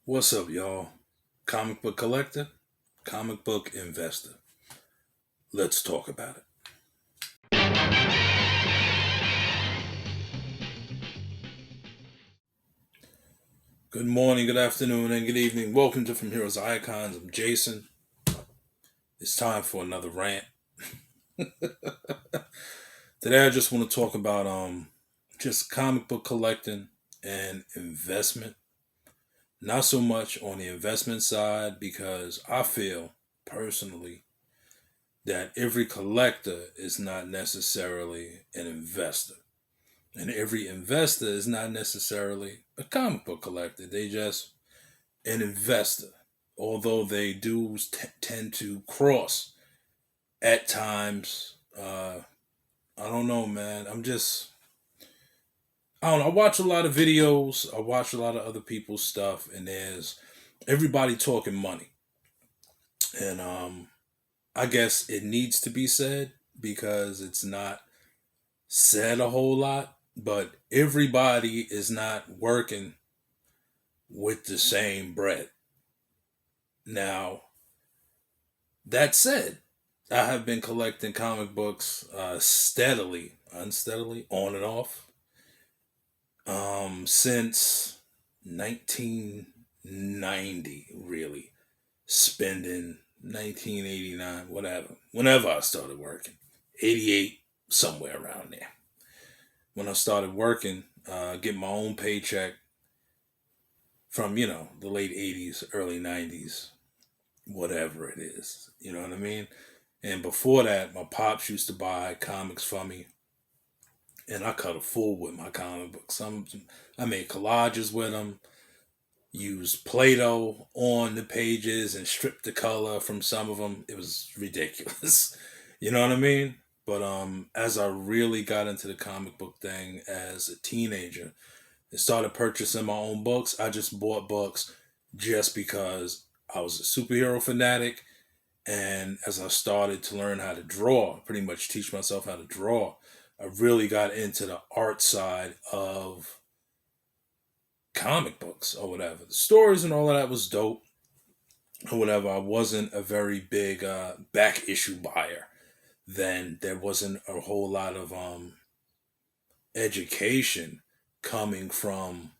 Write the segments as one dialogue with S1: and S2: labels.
S1: What's up, y'all? Comic book collector, comic book investor. Let's talk about it. Good morning, good afternoon, and good evening. Welcome to From Heroes to Icons. I'm Jason. It's time for another rant. Today, I just want to talk about just comic book collecting and investment. Not so much on the investment side because I feel personally that every collector is not necessarily an investor. And every investor is not necessarily a comic book collector. They just an investor. Although they do tend to cross at times. I don't know, man. I don't know. I watch a lot of videos. I watch a lot of other people's stuff, and there's everybody talking money. And I guess it needs to be said because it's not said a whole lot, but everybody is not working with the same bread. Now, that said, I have been collecting comic books steadily, unsteadily, on and off, since 1990, really. Spending 1989, whatever, whenever I started working. 88, somewhere around there. When I started working, getting my own paycheck from, the late 80s, early 90s, whatever it is. You know what I mean? And before that, my pops used to buy comics for me, and I cut a fool with my comic books. I made collages with them, used Play-Doh on the pages, and stripped the color from some of them. It was ridiculous. You know what I mean? But as I really got into the comic book thing as a teenager and started purchasing my own books, I just bought books just because I was a superhero fanatic. And as I started to learn how to draw, pretty much teach myself how to draw, I really got into the art side of comic books or whatever. The stories and all of that was dope or whatever. I wasn't a very big back issue buyer. Then there wasn't a whole lot of education coming from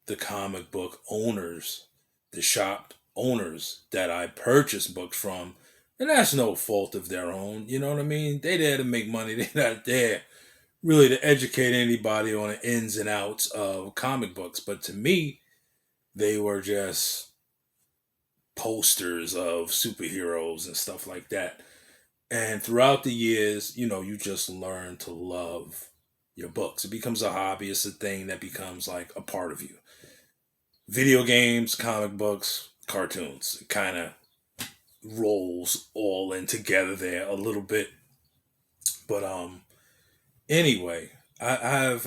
S1: the comic book owners, the shop owners that I purchased books from. And that's no fault of their own. You know what I mean? They there to make money. They're not there really to educate anybody on the ins and outs of comic books. But to me, they were just posters of superheroes and stuff like that. And throughout the years, you just learn to love your books. It becomes a hobby. It's a thing that becomes like a part of you. Video games, comic books, cartoons. It kind of rolls all in together there a little bit. But anyway, I have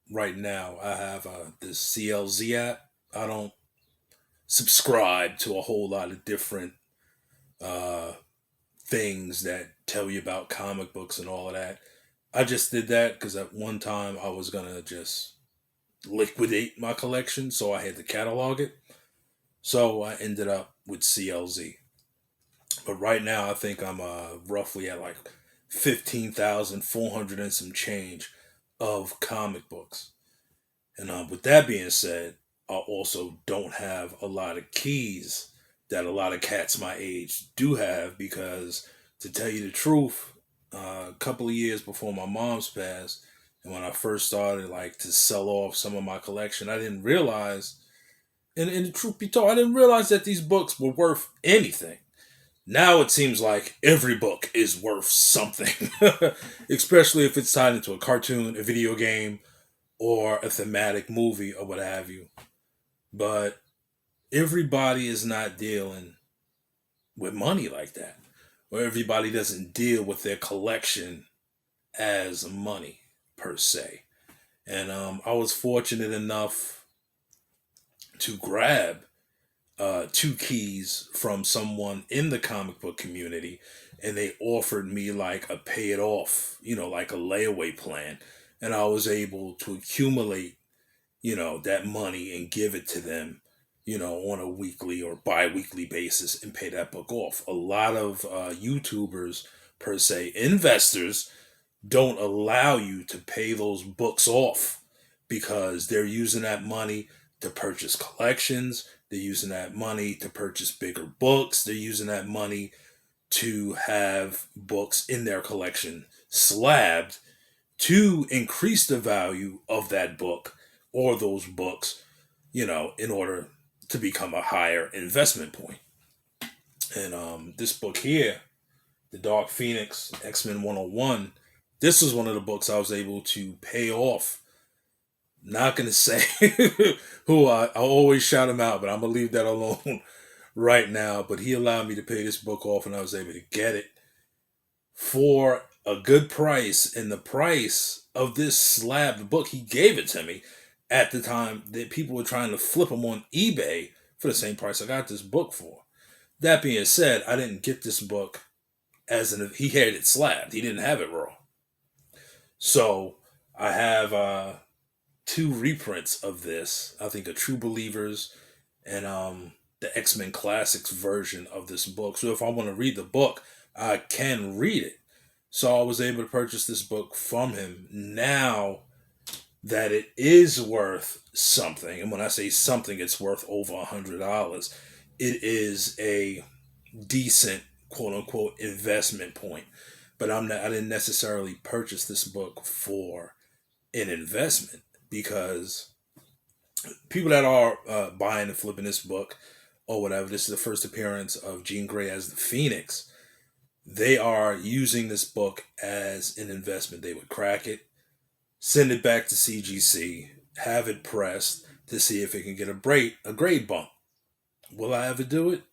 S1: right now I have this CLZ app. I don't subscribe to a whole lot of different uh things that tell you about comic books and all of that. I just did that because at one time I was gonna just liquidate my collection, so I had to catalog it. So I ended up with CLZ. But right now, I think I'm roughly at like 15,400 and some change of comic books. And with that being said, I also don't have a lot of keys that a lot of cats my age do have because, to tell you the truth, a couple of years before my mom's passed, and when I first started like to sell off some of my collection, I didn't realize, and the truth be told, I didn't realize that these books were worth anything. Now it seems like every book is worth something, especially if it's tied into a cartoon, a video game, or a thematic movie or what have you. But everybody is not dealing with money like that, or everybody doesn't deal with their collection as money per se. And I was fortunate enough to grab two keys from someone in the comic book community, and they offered me like a pay it off, like a layaway plan. And I was able to accumulate, that money and give it to them. on a weekly or bi-weekly basis and pay that book off. A lot of YouTubers, per se, investors, don't allow you to pay those books off because they're using that money to purchase collections. They're using that money to purchase bigger books. They're using that money to have books in their collection slabbed to increase the value of that book or those books, in order to become a higher investment point. And this book here, The Dark Phoenix, X-Men 101, this is one of the books I was able to pay off. Not going to say who I always shout him out, but I'm going to leave that alone right now. But he allowed me to pay this book off, and I was able to get it for a good price. And the price of this slab, the book, he gave it to me at the time that people were trying to flip them on eBay for the same price I got this book for. That being said, I didn't get this book he had it slabbed. He didn't have it raw. So I have two reprints of this. I think a True Believers and the X-Men Classics version of this book. So if I want to read the book, I can read it. So I was able to purchase this book from him. Now that it is worth something, and when I say something, it's worth over $100. It is a decent, quote unquote, investment point. But I didn't necessarily purchase this book for an investment, because people that are buying and flipping this book or whatever, this is the first appearance of Jean Grey as the Phoenix. They are using this book as an investment. They would crack it, send it back to CGC, have it pressed to see if it can get a grade bump. Will I ever do it?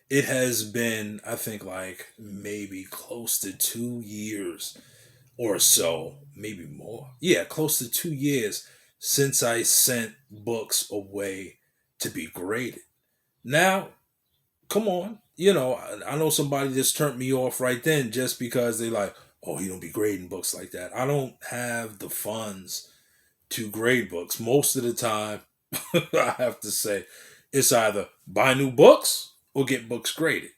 S1: It has been, I think, like maybe close to 2 years or so, maybe more. Yeah, close to 2 years since I sent books away to be graded. Now, come on. I know somebody just turned me off right then just because they like, oh, he don't be grading books like that. I don't have the funds to grade books. Most of the time, I have to say, it's either buy new books or get books graded.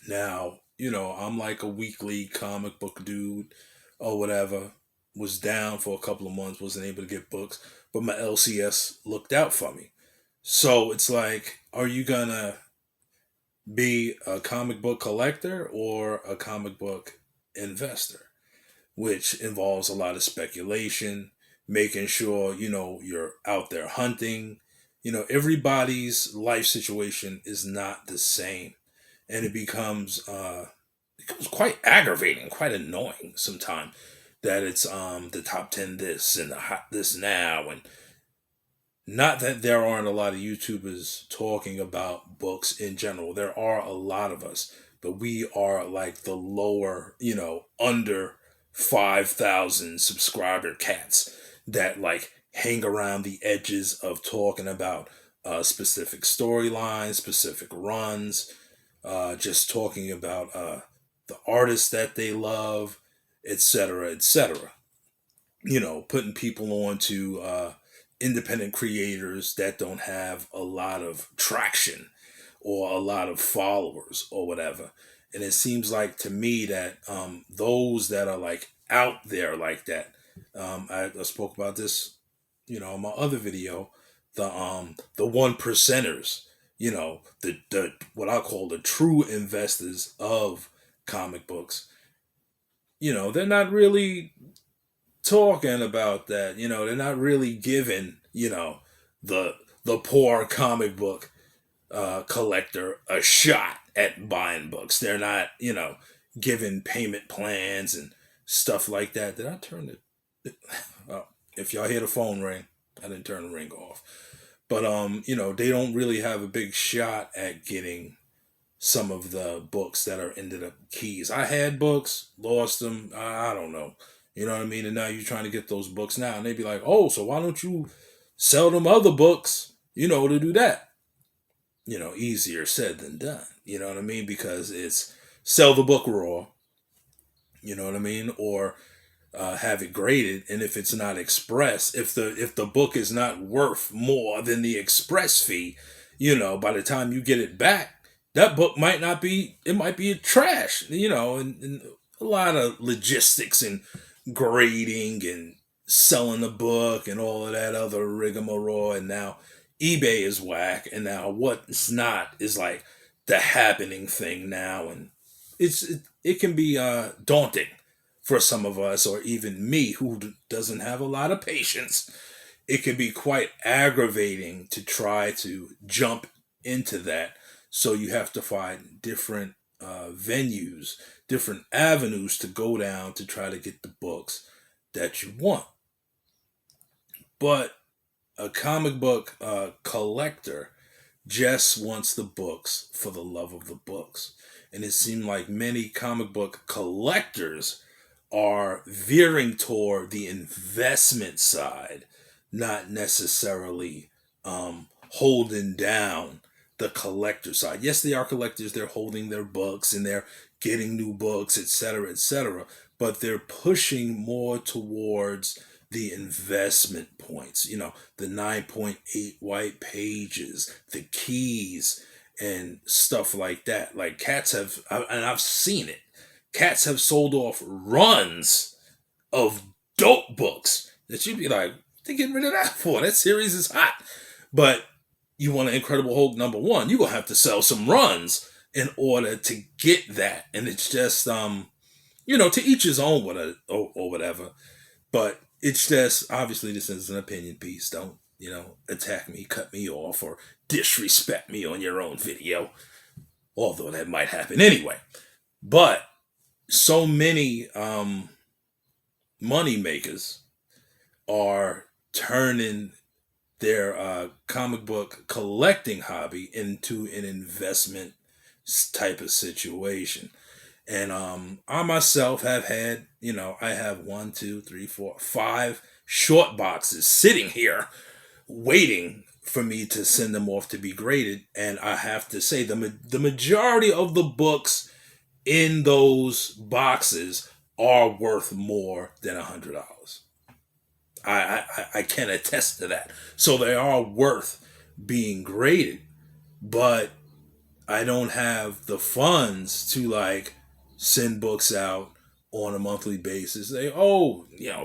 S1: Now, I'm like a weekly comic book dude or whatever. Was down for a couple of months, wasn't able to get books, but my LCS looked out for me. So it's like, are you gonna be a comic book collector or a comic book investor? Which involves a lot of speculation, making sure, you're out there hunting. Everybody's life situation is not the same. And it becomes quite aggravating, quite annoying sometimes that it's the top 10 this and the hot this now. And not that there aren't a lot of YouTubers talking about books in general. There are a lot of us, but we are like the lower, under 5,000 subscriber cats that like hang around the edges of talking about specific storylines, specific runs, just talking about the artists that they love, etc., etc. Putting people on to independent creators that don't have a lot of traction or a lot of followers or whatever. And it seems like to me that those that are like out there like that, I spoke about this, in my other video, the one percenters, the what I call the true investors of comic books. They're not really talking about that. They're not really giving, the poor comic book collector a shot at buying books. They're not, giving payment plans and stuff like that. Did I turn it? Oh, if y'all hear the phone ring, I didn't turn the ring off. But they don't really have a big shot at getting some of the books that are ended up keys. I had books, lost them. I don't know. You know what I mean? And now you're trying to get those books now. And they be like, oh, so why don't you sell them other books, to do that? Easier said than done. You know what I mean? Because it's sell the book raw, you know what I mean? Or have it graded. And if it's not express, if the book is not worth more than the express fee, By the time you get it back, that book might not be, it might be a trash, and a lot of logistics and grading and selling the book and all of that other rigmarole. And now eBay is whack, and now what's not is like the happening thing now. And it can be daunting for some of us, or even me who doesn't have a lot of patience. It can be quite aggravating to try to jump into that. So you have to find different venues, different avenues to go down to try to get the books that you want. But a comic book collector just wants the books for the love of the books. And it seemed like many comic book collectors are veering toward the investment side, not necessarily holding down the collector side. Yes, they are collectors. They're holding their books and they're getting new books, etc., etc. But they're pushing more towards the investment points. The 9.8 white pages, the keys, and stuff like that. Like cats have, and I've seen it. Cats have sold off runs of dope books that you'd be like, they're getting rid of that for. That series is hot. But you want an Incredible Hulk #1, you're gonna have to sell some runs in order to get that. And it's just to each his own, or whatever. But it's just, obviously this is an opinion piece. Don't, attack me, cut me off, or disrespect me on your own video. Although that might happen anyway. But so many money makers are turning their comic book collecting hobby into an investment type of situation. And I myself have had, I have 1, 2, 3, 4, 5 short boxes sitting here waiting for me to send them off to be graded. And I have to say, the majority of the books in those boxes are worth more than $100. I can attest to that. So they are worth being graded, but I don't have the funds to like send books out on a monthly basis.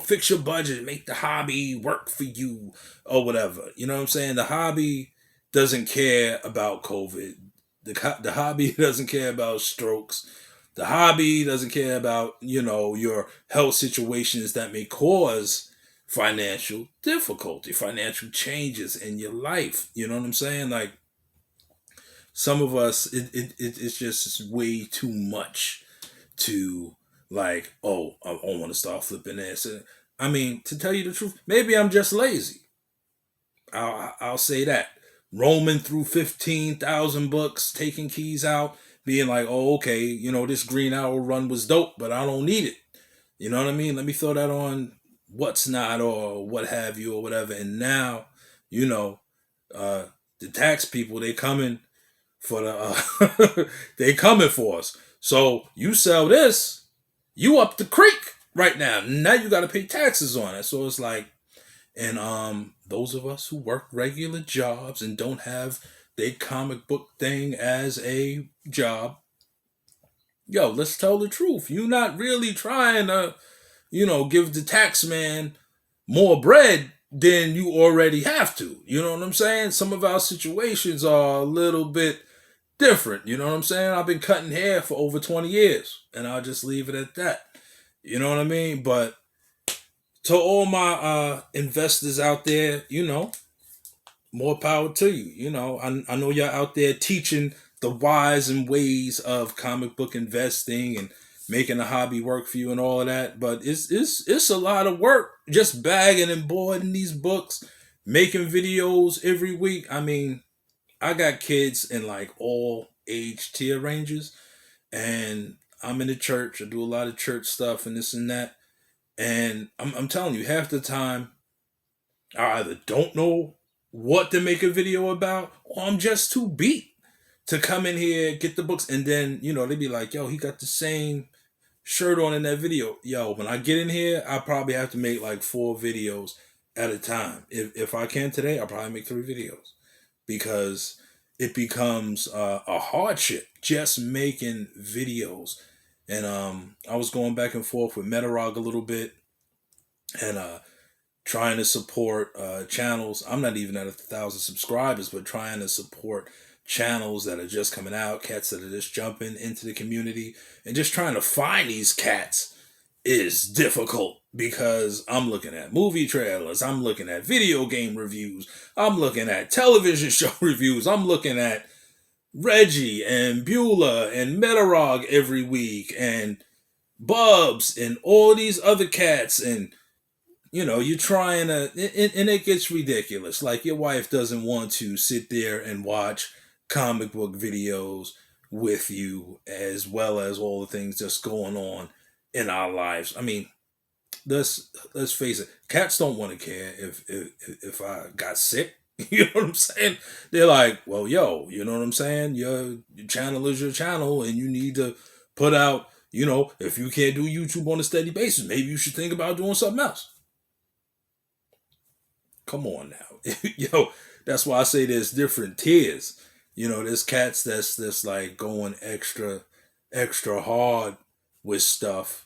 S1: Fix your budget, make the hobby work for you, or whatever. You know what I'm saying? The hobby doesn't care about COVID. The hobby doesn't care about strokes. The hobby doesn't care about, your health situations that may cause financial difficulty, financial changes in your life. You know what I'm saying? Like, some of us, it's just way too much to like, I want to start flipping this. I mean, to tell you the truth, maybe I'm just lazy. I'll say that. Roaming through 15,000 books, taking keys out, being like, oh, okay, this Green Hour run was dope, but I don't need it. You know what I mean? Let me throw that on What's Not or what have you or whatever. And now, the tax people, they coming for they coming for us. So you sell this, you up the creek right now. Now you got to pay taxes on it. So it's like, and those of us who work regular jobs and don't have their comic book thing as a job, let's tell the truth. You're not really trying to, give the tax man more bread than you already have to. You know what I'm saying? Some of our situations are a little bit different. You know what I'm saying? I've been cutting hair for over 20 years, and I'll just leave it at that. You know what I mean? But to all my investors out there, more power to you. I know y'all out there teaching the whys and ways of comic book investing and making a hobby work for you and all of that. But it's a lot of work just bagging and boarding these books, making videos every week. I mean, I got kids in like all age tier ranges, and I'm in the church. I do a lot of church stuff and this and that. And I'm telling you, half the time, I either don't know what to make a video about, or I'm just too beat to come in here, get the books, and then, they be like, yo, he got the same shirt on in that video. Yo, when I get in here, I probably have to make like 4 videos at a time. If I can today, I'll probably make 3 videos. Because it becomes a hardship just making videos. And I was going back and forth with Metarog a little bit, and trying to support channels. I'm not even at 1,000 subscribers, but trying to support channels that are just coming out, cats that are just jumping into the community, and just trying to find these cats is difficult because I'm looking at movie trailers, I'm looking at video game reviews, I'm looking at television show reviews, I'm looking at Reggie and Beulah and Metarog every week, and Bubs and all these other cats, and you're trying to, and it gets ridiculous. Like, your wife doesn't want to sit there and watch comic book videos with you, as well as all the things that's going on in our lives. I mean, let's face it, cats don't want to care if I got sick. You know what I'm saying? They're like, well, yo, you know what I'm saying? Your channel is your channel, and you need to put out. If you can't do YouTube on a steady basis, maybe you should think about doing something else. Come on now. That's why I say there's different tiers. There's cats that's like going extra hard with stuff.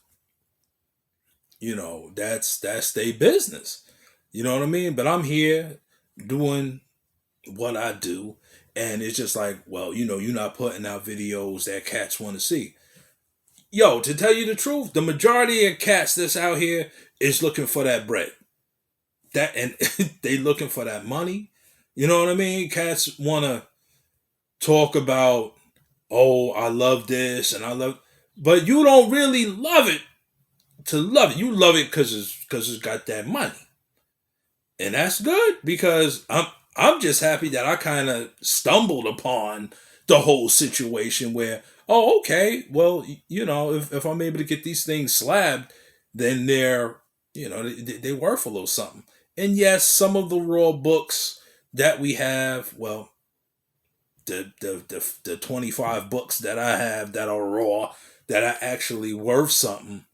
S1: That's their business. You know what I mean? But I'm here doing what I do, and it's just like, well, you're not putting out videos that cats want to see. Yo, to tell you the truth, the majority of cats that's out here is looking for that bread. That, and they looking for that money. You know what I mean? Cats want to talk about, oh, I love this and I love, but you don't really love it to love it. You love it because it's got that money, and that's good, because I'm just happy that I kind of stumbled upon the whole situation where, oh, okay, well, if I'm able to get these things slabbed, then they're worth a little something. And yes, some of the raw books that we have, well, the 25 books that I have that are raw, that are actually worth something,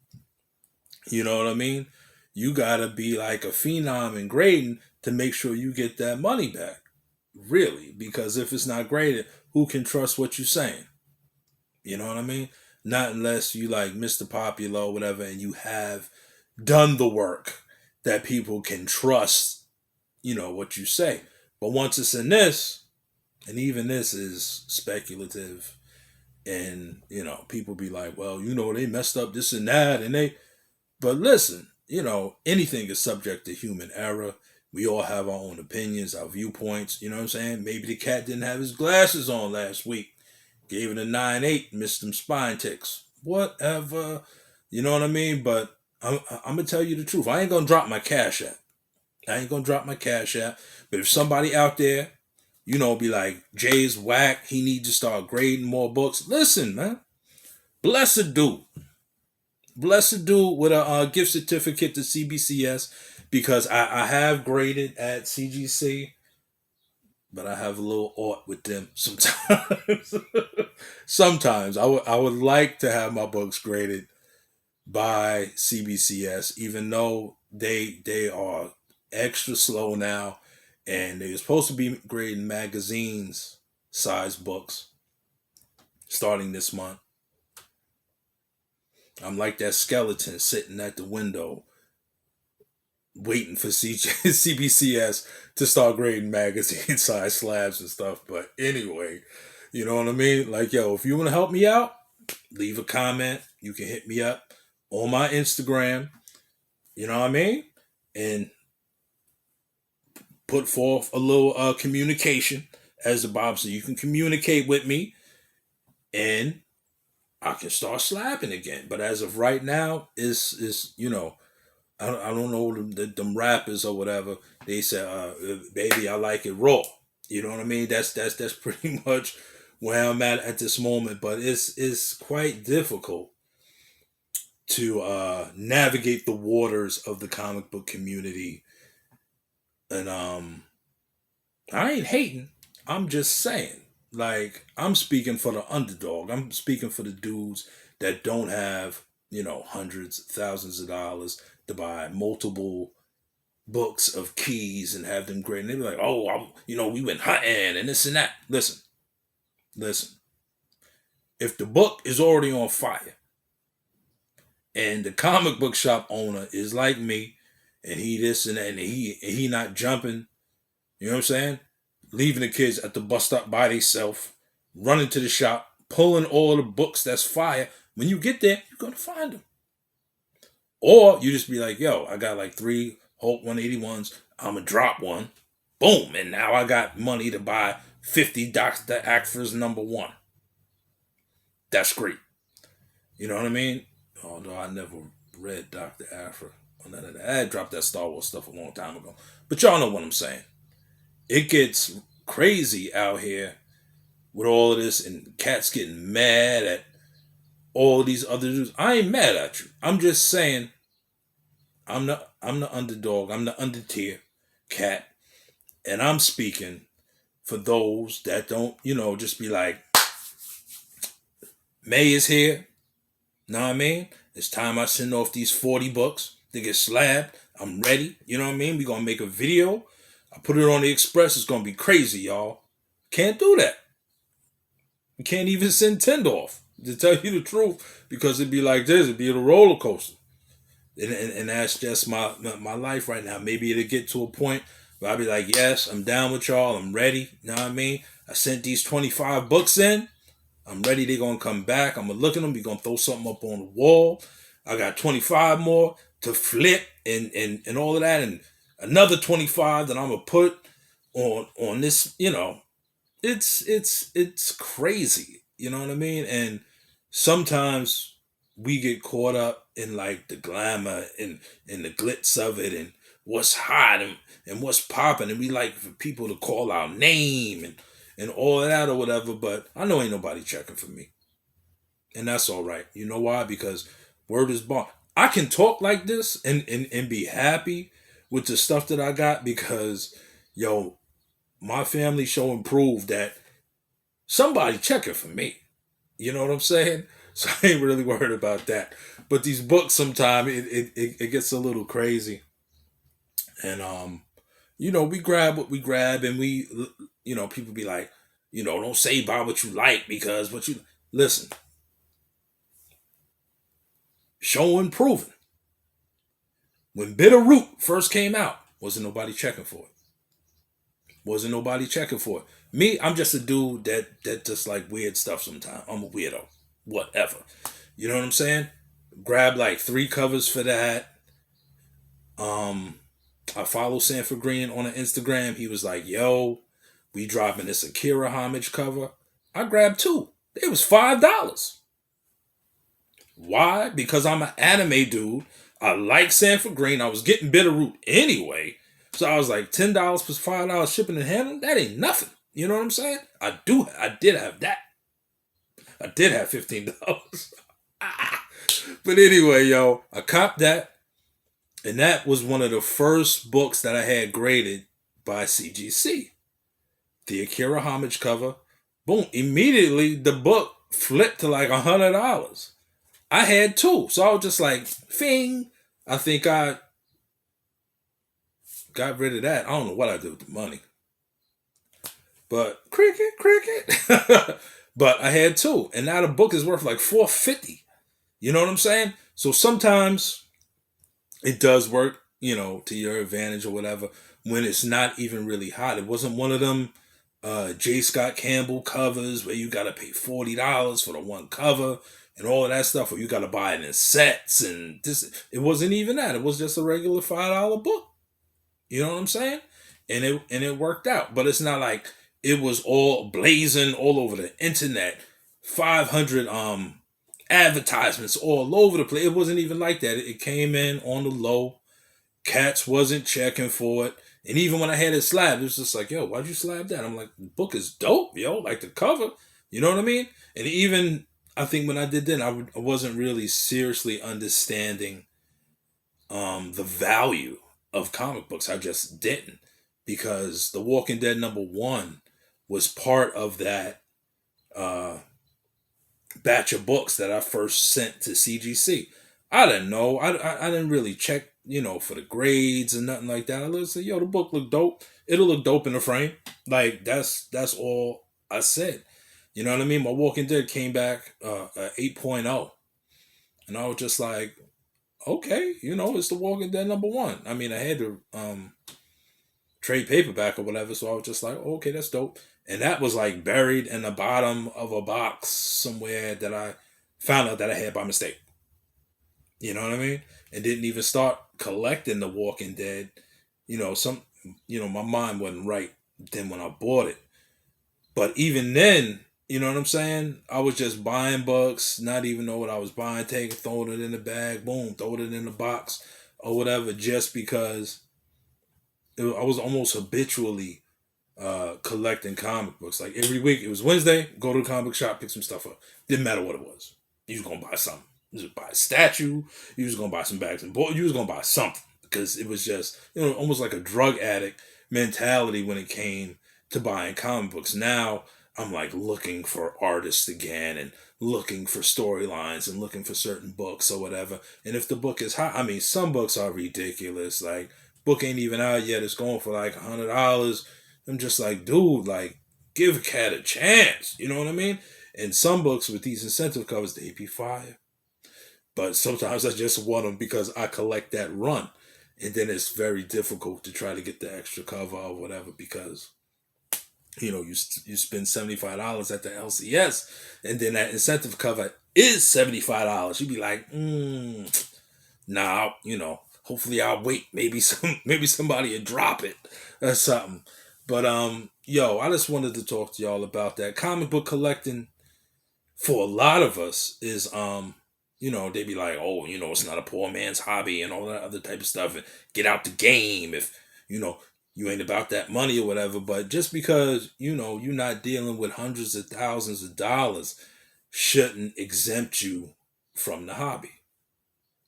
S1: you know what I mean? You gotta be like a phenom in grading to make sure you get that money back. Really. Because if it's not graded, who can trust what you're saying? You know what I mean? Not unless you like Mr. Popular or whatever, and you have done the work that people can trust, what you say. But once it's in this, and even this is speculative, and people be like, well, they messed up this and that, and but listen, anything is subject to human error. We all have our own opinions, our viewpoints. You know what I'm saying? Maybe the cat didn't have his glasses on last week. Gave it a 9.8, missed them spine ticks. Whatever. You know what I mean? But I'm going to tell you the truth. I ain't going to drop my cash app. But if somebody out there, be like, Jay's whack, he needs to start grading more books. Listen, man. Blessed dude with a gift certificate to CBCS, because I have graded at CGC, but I have a little ought with them sometimes. Sometimes I would like to have my books graded by CBCS, even though they are extra slow now, and they're supposed to be grading magazines size books starting this month. I'm like that skeleton sitting at the window waiting for CBCS to start grading magazine size slabs and stuff. But anyway, you know what I mean? Like, yo, if you want to help me out, leave a comment. You can hit me up on my Instagram. You know what I mean? And put forth a little communication, as the Bob said. You can communicate with me, and I can start slapping again. But as of right now, is I don't know them rappers or whatever. They say, "Baby, I like it raw." You know what I mean? That's pretty much where I'm at this moment. But it's quite difficult to navigate the waters of the comic book community, and I ain't hating. I'm just saying. Like, I'm speaking for the underdog. I'm speaking for the dudes that don't have, hundreds, thousands of dollars to buy multiple books of keys and have them graded. And they be like, oh, we went hunting and this and that. Listen, Listen, if the book is already on fire and the comic book shop owner is like me and he this and that and he not jumping, you know what I'm saying? Leaving the kids at the bus stop by themselves, running to the shop, pulling all the books that's fire. When you get there, you're gonna find them. Or you just be like, yo, I got like 3 Hulk 181s. I'ma drop one. Boom. And now I got money to buy 50 Dr. Ackford's #1. That's great. You know what I mean? Although I never read Dr. Ackford or none of that. I dropped that Star Wars stuff a long time ago. But y'all know what I'm saying. It gets crazy out here with all of this and cats getting mad at all these other dudes. I ain't mad at you. I'm just saying I'm the underdog. I'm the under tier cat. And I'm speaking for those that don't, just be like, May is here. Know what I mean? It's time I send off these 40 books to get slabbed. I'm ready. You know what I mean? We're going to make a video. I put it on the Express. It's going to be crazy, y'all. Can't do that. You can't even send 10 off, to tell you the truth, because it'd be like this. It'd be a roller coaster. And that's just my life right now. Maybe it'll get to a point where I'll be like, yes, I'm down with y'all. I'm ready. You know what I mean? I sent these 25 books in. I'm ready. They're going to come back. I'm going to look at them. We're going to throw something up on the wall. I got 25 more to flip and all of that. And another 25 that I'm going to put on this, it's crazy. You know what I mean? And sometimes we get caught up in like the glamour and the glitz of it and what's hot and what's popping. And we like for people to call our name and all of that or whatever, but I know ain't nobody checking for me. And that's all right. You know why? Because word is born. I can talk like this and be happy with the stuff that I got because, yo, my family showing proof that somebody checking for me. You know what I'm saying? So I ain't really worried about that. But these books sometimes it gets a little crazy. And we grab what we grab and people be like, don't say about what you like because what you listen. Showing proven. When Bitter Root first came out, wasn't nobody checking for it. Wasn't nobody checking for it. Me, I'm just a dude that just like weird stuff sometimes. I'm a weirdo. Whatever. You know what I'm saying? Grab like 3 covers for that. I follow Sanford Green on Instagram. He was like, yo, we dropping this Akira homage cover. I grabbed 2. It was $5. Why? Because I'm an anime dude. I like Sanford Green. I was getting Bitterroot anyway. So I was like, $10 plus $5 shipping and handling. That ain't nothing. You know what I'm saying? I did have that. I did have $15. But anyway, yo, I copped that. And that was one of the first books that I had graded by CGC. The Akira homage cover. Boom. Immediately, the book flipped to like $100. I had 2. So I was just like, fing. I think I got rid of that. I don't know what I did with the money. But cricket. But I had 2. And now the book is worth like $4.50. You know what I'm saying? So sometimes it does work, to your advantage or whatever, when it's not even really hot. It wasn't one of them J. Scott Campbell covers where you got to pay $40 for the one cover and all of that stuff, or you got to buy it in sets. And it wasn't even that. It was just a regular $5 book. You know what I'm saying? And it worked out. But it's not like it was all blazing all over the internet. 500 advertisements all over the place. It wasn't even like that. It came in on the low. Cats wasn't checking for it. And even when I had it slabbed, it was just like, yo, why'd you slab that? I'm like, the book is dope, yo. Like the cover. You know what I mean? And even, I think when I did that, I wasn't really seriously understanding the value of comic books. I just didn't. Because The Walking Dead #1 was part of that batch of books that I first sent to CGC. I didn't know. I didn't really check, for the grades and nothing like that. I just said, yo, the book look dope. It'll look dope in the frame. Like that's all I said. You know what I mean? My Walking Dead came back 8.0. And I was just like, okay, it's The Walking Dead #1. I mean, I had to trade paperback or whatever, so I was just like, oh, okay, that's dope. And that was like buried in the bottom of a box somewhere that I found out that I had by mistake. You know what I mean? And didn't even start collecting The Walking Dead. Some, my mind wasn't right then when I bought it. But even then, you know what I'm saying? I was just buying books, not even know what I was buying, throwing it in the bag, boom, throwing it in the box or whatever, just because I was almost habitually collecting comic books. Like every week, it was Wednesday, go to the comic book shop, pick some stuff up. Didn't matter what it was. You was gonna buy something. You was gonna buy a statue. You was gonna buy some bags and board. You was gonna buy something because it was just almost like a drug addict mentality when it came to buying comic books. Now I'm like looking for artists again and looking for storylines and looking for certain books or whatever. And if the book is hot, I mean, some books are ridiculous. Like book ain't even out yet. It's going for like $100. I'm just like, dude, like, give a cat a chance. You know what I mean? And some books with these incentive covers, they be fire. But sometimes I just want them because I collect that run. And then it's very difficult to try to get the extra cover or whatever because, you spend $75 at the LCS and then that incentive cover is $75. You'd be like, nah, hopefully I'll wait. Maybe somebody will drop it or something. But I just wanted to talk to y'all about that. Comic book collecting for a lot of us is they be like, oh, it's not a poor man's hobby and all that other type of stuff. And get out the game if, you ain't about that money or whatever. But just because, you're not dealing with hundreds of thousands of dollars shouldn't exempt you from the hobby.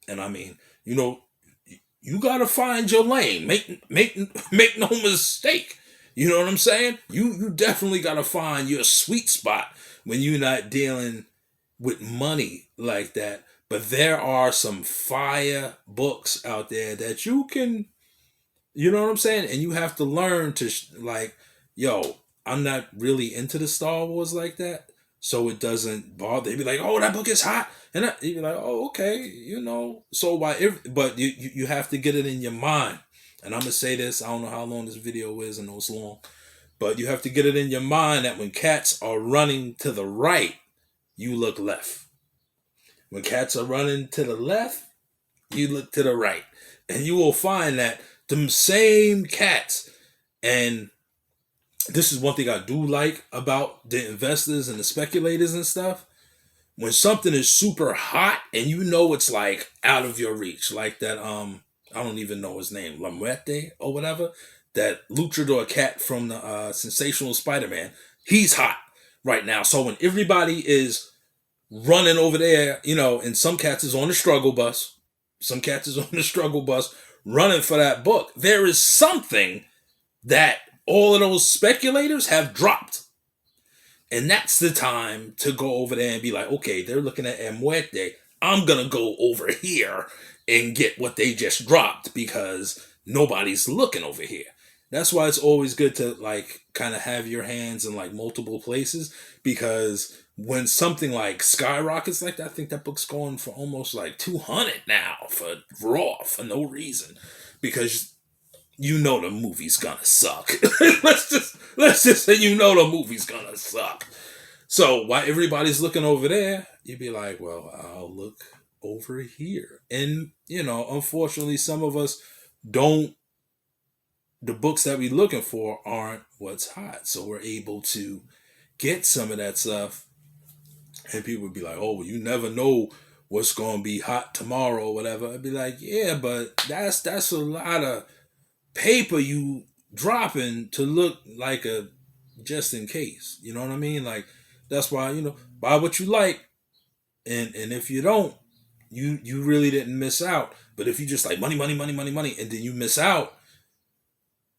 S1: And I mean, you gotta find your lane. Make no mistake. You know what I'm saying? You definitely gotta find your sweet spot when you're not dealing with money like that. But there are some fire books out there that you can, you know what I'm saying? And you have to learn to like, yo, I'm not really into the Star Wars like that, so it doesn't bother. They be like, oh, that book is hot, and you be like, oh, okay, So but you have to get it in your mind. And I'm gonna say this. I don't know how long this video is. I know it's long, but you have to get it in your mind that when cats are running to the right, you look left. When cats are running to the left, you look to the right, and you will find that them same cats. And this is one thing I do like about the investors and the speculators and stuff. When something is super hot and it's like out of your reach, like that I don't even know his name, La Muerte or whatever, that luchador cat from the Sensational Spider-Man, he's hot right now. So when everybody is running over there, and some cats is on the struggle bus, running for that book, there is something that all of those speculators have dropped. And that's the time to go over there and be like, okay, they're looking at El Muerte. I'm going to go over here and get what they just dropped because nobody's looking over here. That's why it's always good to like kind of have your hands in like multiple places, because when something like skyrockets like that, I think that book's going for almost like 200 now for raw for no reason, because the movie's gonna suck. let's just say the movie's gonna suck. So while everybody's looking over there, you'd be like, well, I'll look over here. And unfortunately, some of us don't. The books that we're looking for aren't what's hot, so we're able to get some of that stuff. And people would be like, oh, well, you never know what's gonna be hot tomorrow or whatever. I'd be like, yeah, but that's a lot of paper you dropping to look like a just in case. You know what I mean? Like that's why buy what you like, and if you don't, you really didn't miss out. But if you just like money, money, money, money, money, and then you miss out,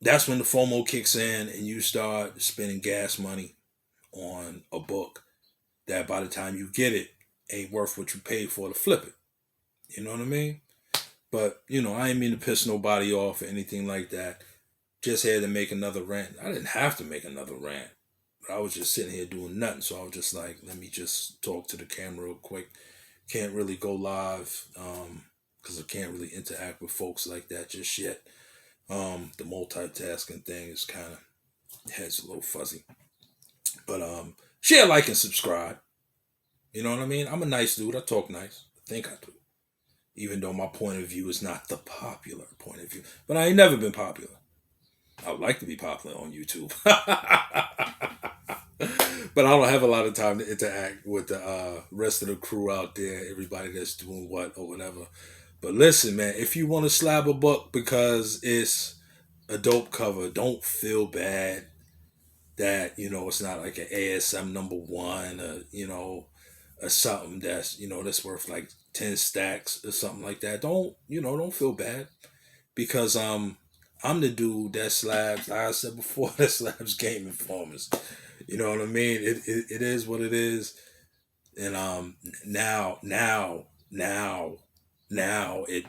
S1: that's when the FOMO kicks in and you start spending gas money on a book that by the time you get it ain't worth what you paid for to flip it. You know what I mean? But, I ain't mean to piss nobody off or anything like that. Just had to make another rant. I didn't have to make another rant. I was just sitting here doing nothing, so I was just like, let me just talk to the camera real quick. Can't really go live because I can't really interact with folks like that just yet. The multitasking thing is kind of head's a little fuzzy, but share, like, and subscribe. You know what I mean? I'm a nice dude. I talk nice. I think I do, even though my point of view is not the popular point of view. But I ain't never been popular. I would like to be popular on YouTube. But I don't have a lot of time to interact with the rest of the crew out there, everybody that's doing what or whatever. But listen, man, if you want to slab a book because it's a dope cover, don't feel bad that, it's not like an ASM number one, or, or something that's, that's worth like 10 stacks or something like that. Don't feel bad because I'm the dude that slabs, like I said before, that slabs Game Informers. You know what I mean? It is what it is. And now it,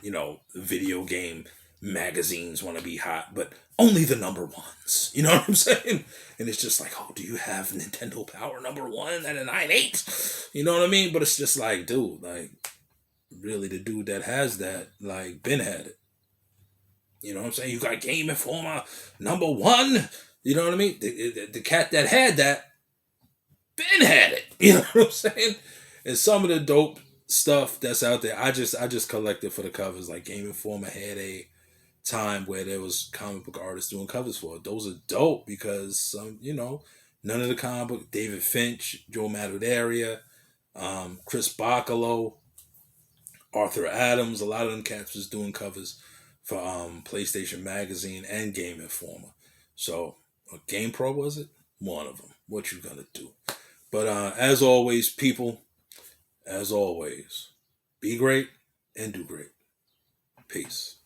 S1: video game magazines want to be hot, but only the number ones. You know what I'm saying? And it's just like, oh, do you have Nintendo Power number one and a 9.8? You know what I mean? But it's just like, dude, like, really, the dude that has that, like, Ben had it. You know what I'm saying? You got Game Informer number one. You know what I mean? The cat that had that, Ben had it. You know what I'm saying? And some of the dope stuff that's out there, I just collected for the covers. Like Game Informer had a time where there was comic book artists doing covers for it. Those are dope because none of the comic book, David Finch, Joe Madureira, Chris Bacalo, Arthur Adams, a lot of them cats was doing covers for PlayStation Magazine and Game Informer. So, Game Pro was it? One of them. What you gonna do? But as always, people, as always, be great and do great. Peace.